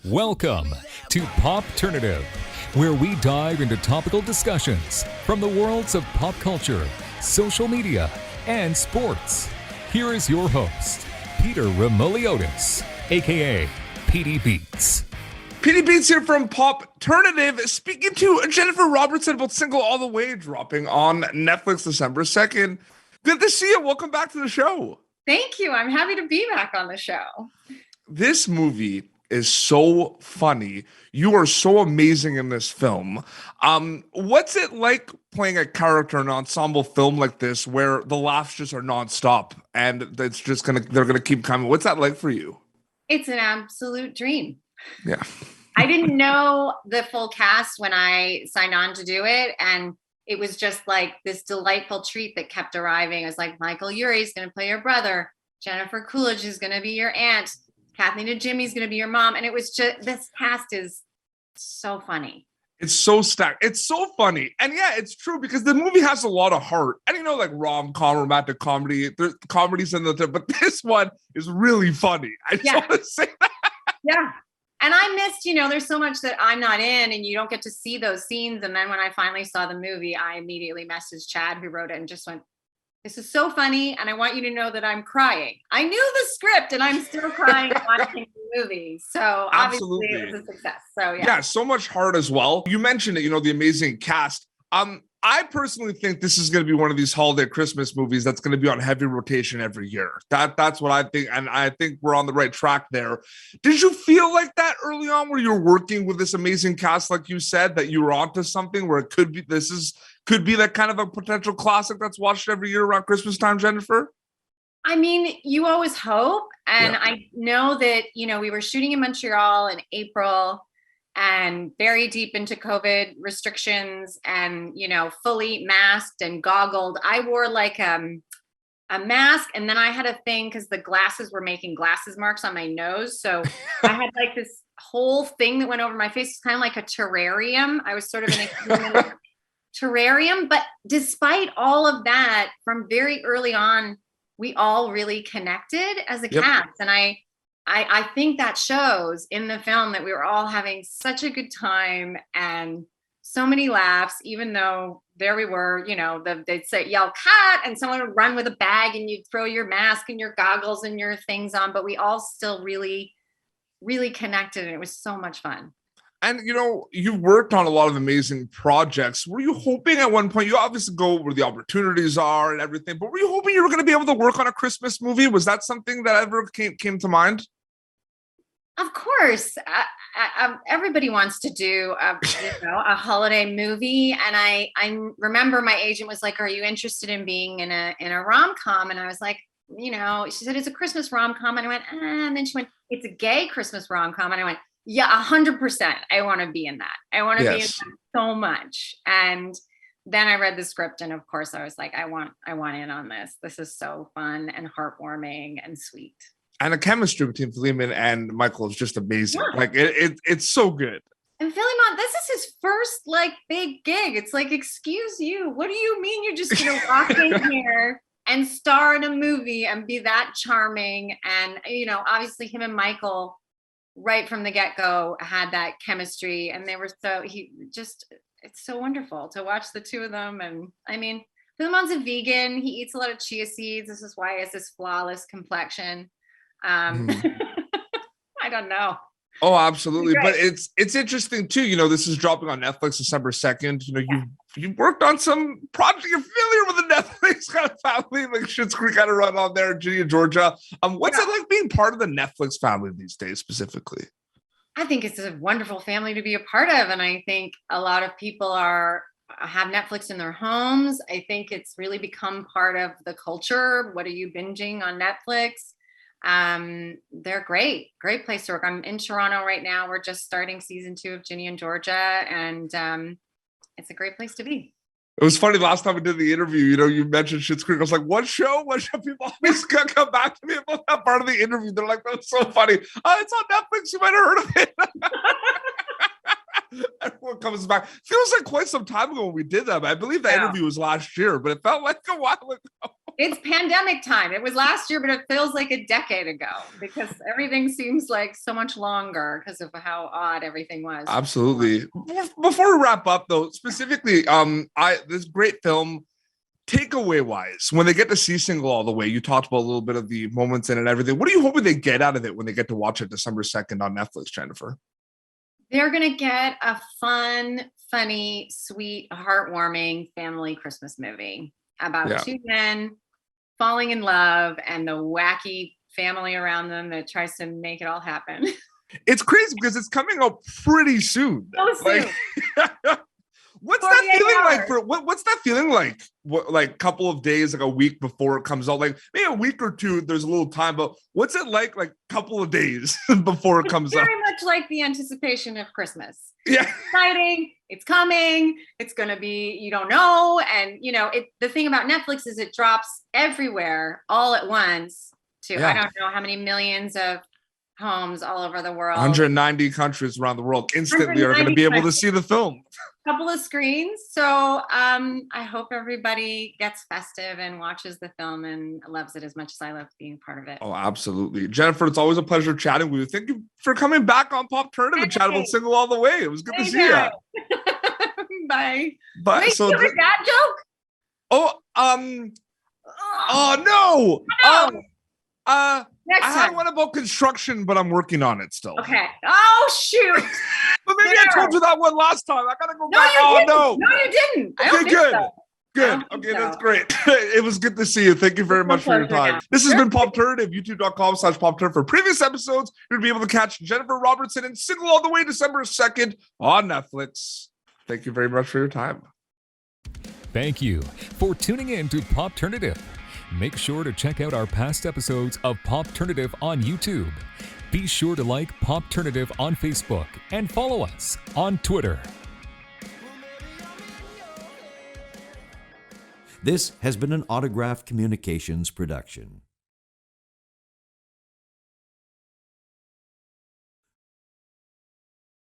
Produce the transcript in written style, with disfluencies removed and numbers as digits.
Welcome to Popternative, where we dive into topical discussions from the worlds of pop culture, social media, and sports. Here is your host, Peter Remoliotis, aka PD Beats. PD Beats here from Popternative, speaking to Jennifer Robertson about Single All the Way, dropping on Netflix December 2nd. Good to see you. Welcome back to the show. Thank you. I'm happy to be back on the show. This movie is so funny. You are so amazing in this film. What's it like playing a character in an ensemble film like this where the laughs just are nonstop and it's just they're gonna keep coming? What's that like for you? It's an absolute dream. Yeah. I didn't know the full cast when I signed on to do it, and it was just like this delightful treat that kept arriving. It was like, Michael Urie is going to play your brother, Jennifer Coolidge is going to be your aunt, Kathy Najimy is going to be your mom, and it was just, this cast is so funny. It's so stacked. It's so funny. And yeah, it's true because the movie has a lot of heart. And you know, like rom-com, romantic comedy, there's comedies in the, but this one is really funny. I just want to say that. Yeah. And I missed, there's so much that I'm not in and you don't get to see those scenes. And then when I finally saw the movie, I immediately messaged Chad, who wrote it, and just went, this is so funny. And I want you to know that I'm crying. I knew the script and I'm still crying watching the movie. So obviously it was a success. So yeah, so much heart as well. You mentioned it, the amazing cast. I personally think this is going to be one of these holiday Christmas movies that's going to be on heavy rotation every year. That's what I think, and I think we're on the right track there. Did you feel like that early on, where you're working with this amazing cast, like you said, that you were onto something where it could be that kind of a potential classic that's watched every year around Christmas time, Jennifer? I mean, you always hope, and yeah. I know that we were shooting in Montreal in April. And very deep into COVID restrictions and, fully masked and goggled. I wore like a mask, and then I had a thing because the glasses were making glasses marks on my nose. So I had like this whole thing that went over my face. It's kind of like a terrarium. I was sort of in a terrarium. But despite all of that, from very early on, we all really connected as a cast. And I think that shows in the film that we were all having such a good time and so many laughs, even though there we were, they'd say, yell, cut, and someone would run with a bag and you'd throw your mask and your goggles and your things on, but we all still really, really connected, and it was so much fun. And, you've worked on a lot of amazing projects. Were you hoping at one point, you obviously go where the opportunities are and everything, but were you hoping you were going to be able to work on a Christmas movie? Was that something that ever came to mind? Of course, everybody wants to do a holiday movie, and I remember my agent was like, "Are you interested in being in a rom-com?" And I was like, she said it's a Christmas rom-com, and I went, and then she went, it's a gay Christmas rom-com, and I went, yeah, 100%, I want to be in that. I want to be in that so much. And then I read the script, and of course, I was like, I want in on this. This is so fun and heartwarming and sweet. And the chemistry between Philemon and Michael is just amazing. Yeah. Like it's so good. And Philemon, this is his first big gig. It's like, excuse you, what do you mean you're just gonna walk in here and star in a movie and be that charming? And obviously him and Michael, right from the get-go, had that chemistry, and they were it's so wonderful to watch the two of them. And I mean, Philemon's a vegan. He eats a lot of chia seeds. This is why he has this flawless complexion. I don't know. Oh, absolutely. But it's interesting too. This is dropping on Netflix December 2nd. You've worked on some projects. You're familiar with the Netflix kind of family, like Schitt's Creek kind of run on there, Ginny and Georgia. What's it like being part of the Netflix family these days specifically? I think it's a wonderful family to be a part of. And I think a lot of people have Netflix in their homes. I think it's really become part of the culture. What are you binging on Netflix? They're great place to work. I'm in Toronto right now. We're just starting season 2 of Ginny and Georgia, and it's a great place to be. It was funny last time we did the interview, you mentioned Schitt's Creek. I was like, what show? People always come back to me about that part of the interview. They're like, that's so funny. Oh, it's on Netflix. You might have heard of it. Everyone comes back. Feels like quite some time ago when we did that. I believe that interview was last year, but it felt like a while ago. It's pandemic time. It was last year, but it feels like a decade ago because everything seems like so much longer because of how odd everything was. Absolutely. Before we wrap up, though, specifically, this great film, takeaway wise, when they get to see Single All the Way, you talked about a little bit of the moments in it and everything. What are you hoping they get out of it when they get to watch it December 2nd on Netflix, Jennifer? They're going to get a fun, funny, sweet, heartwarming family Christmas movie about two men falling in love and the wacky family around them that tries to make it all happen. It's crazy because it's coming out pretty soon. So soon. What's that feeling hours. like for what's that feeling like? What, like a couple of days, like a week before it comes out, like maybe a week or two, there's a little time, but what's it like a couple of days before it comes out? Very much like the anticipation of Christmas. Yeah. It's exciting. It's coming. It's going to be, you don't know. And the thing about Netflix is it drops everywhere all at once to, I don't know how many millions of homes all over the world. 190 countries around the world instantly are going to be able to see the film. Couple of screens. So I hope everybody gets festive and watches the film and loves it as much as I love being part of it. Oh, absolutely. Jennifer, it's always a pleasure chatting with you. Thank you for coming back on Popternative and chat about Single All the Way. It was good to see you. Bye. But Wait, so that joke? No. Next I had time. one about construction, but I'm working on it still. Okay. Oh, shoot. But maybe I told you that one last time. I gotta go back. You didn't. No, you didn't. I don't okay, think good. so. Good. Okay, that's great. It was good to see you. Thank you very much for your time. This has been Popternative, youtube.com/Popternative. For previous episodes, you'll be able to catch Jennifer Robertson and Single All the Way December 2nd on Netflix. Thank you very much for your time. Thank you for tuning in to Popternative. Make sure to check out our past episodes of Popternative on YouTube. Be sure to like Popternative on Facebook and follow us on Twitter. This has been an Autograph Communications production.